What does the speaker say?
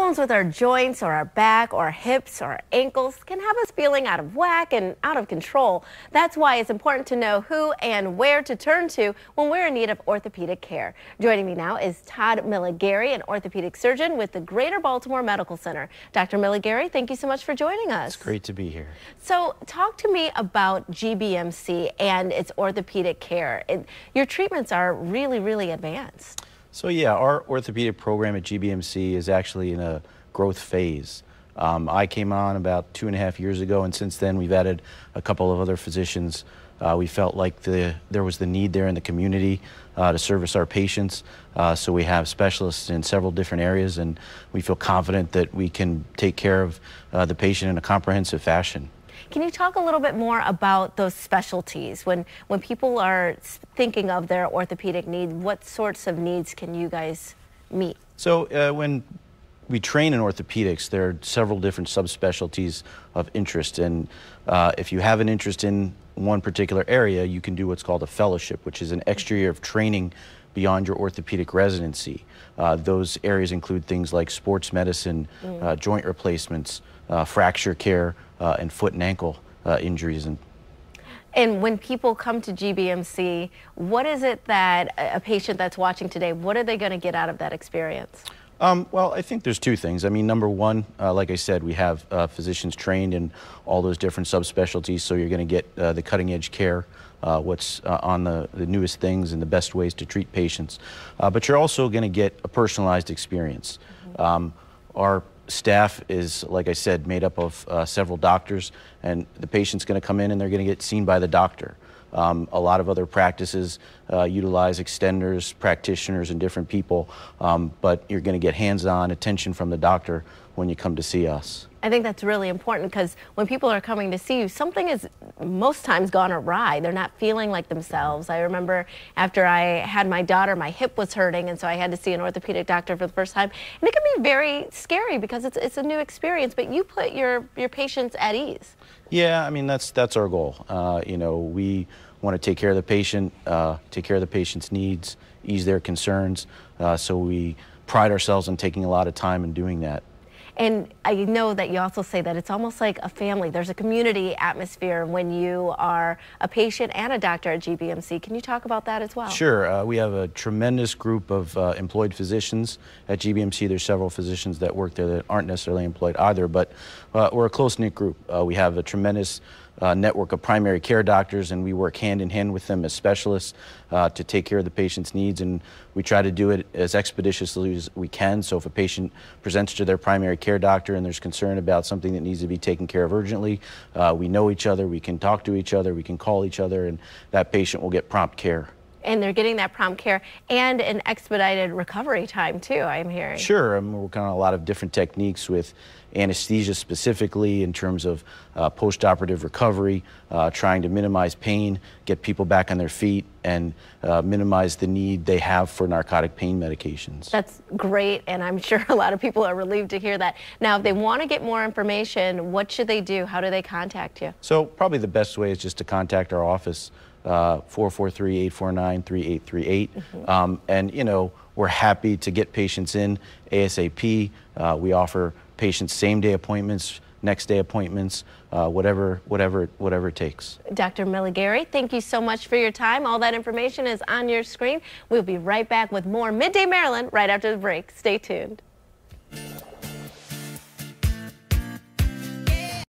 Problems with our joints or our back or our hips or our ankles can have us feeling out of whack and out of control. That's why it's important to know who and where to turn to when we're in need of orthopedic care. Joining me now is Todd Milligary, an orthopedic surgeon with the Greater Baltimore Medical Center. Dr. Milligary, thank you so much for joining us. It's great to be here. So talk to me about GBMC and its orthopedic care. Your treatments are really advanced. So yeah, our orthopedic program at GBMC is actually in a growth phase. I came on about 2.5 years ago, and since then we've added a couple of other physicians. We felt like there was the need there in the community to service our patients. So we have specialists in several different areas, and we feel confident that we can take care of the patient in a comprehensive fashion. Can you talk a little bit more about those specialties? When people are thinking of their orthopedic needs, what sorts of needs can you guys meet? So when we train in orthopedics, there are several different subspecialties of interest. And if you have an interest in one particular area, you can do what's called a fellowship, which is an extra year of training beyond your orthopedic residency. Those areas include things like sports medicine, joint replacements, fracture care, and foot and ankle injuries. And when people come to GBMC, what is it that a patient that's watching today, what are they going to get out of that experience? Well, I think there's two things. I mean, number one, like I said, we have physicians trained in all those different subspecialties, so you're going to get the cutting edge care, what's on the newest things and the best ways to treat patients. But you're also going to get a personalized experience. Our staff is, like I said, made up of several doctors, and the patient's going to come in and they're going to get seen by the doctor. A lot of other practices utilize extenders, practitioners, and different people, but you're going to get hands-on attention from the doctor when you come to see us. I think that's really important, because when people are coming to see you, something is most times gone awry. They're not feeling like themselves. I remember after I had my daughter, my hip was hurting, and so I had to see an orthopedic doctor for the first time. And it can be very scary because it's a new experience, but you put your patients at ease. Yeah, I mean, that's our goal. You know, we want to take care of the patient, take care of the patient's needs, ease their concerns. So we pride ourselves on taking a lot of time in doing that. And I know that you also say that it's almost like a family. There's a community atmosphere when you are a patient and a doctor at GBMC. Can you talk about that as well? Sure. We have a tremendous group of employed physicians at GBMC. There's several physicians that work there that aren't necessarily employed either, but we're a close-knit group. We have a tremendous network of primary care doctors, and we work hand in hand with them as specialists to take care of the patient's needs, and we try to do it as expeditiously as we can. So if a patient presents to their primary care doctor and there's concern about something that needs to be taken care of urgently, we know each other, we can talk to each other, we can call each other, and that patient will get prompt care. And they're getting that prompt care and an expedited recovery time too, I'm hearing. Sure. We're working on a lot of different techniques with anesthesia specifically in terms of post-operative recovery, trying to minimize pain, get people back on their feet, and minimize the need they have for narcotic pain medications. That's great, and I'm sure a lot of people are relieved to hear that. Now, if they want to get more information, what should they do? How do they contact you? So probably the best way is just to contact our office. 443-849-3838. And you know, we're happy to get patients in ASAP. We offer patients same-day appointments, next-day appointments, whatever it takes. Dr. Milligary, thank you so much for your time. All that information is on your screen. We'll be right back with more Midday Maryland right after the break. Stay tuned.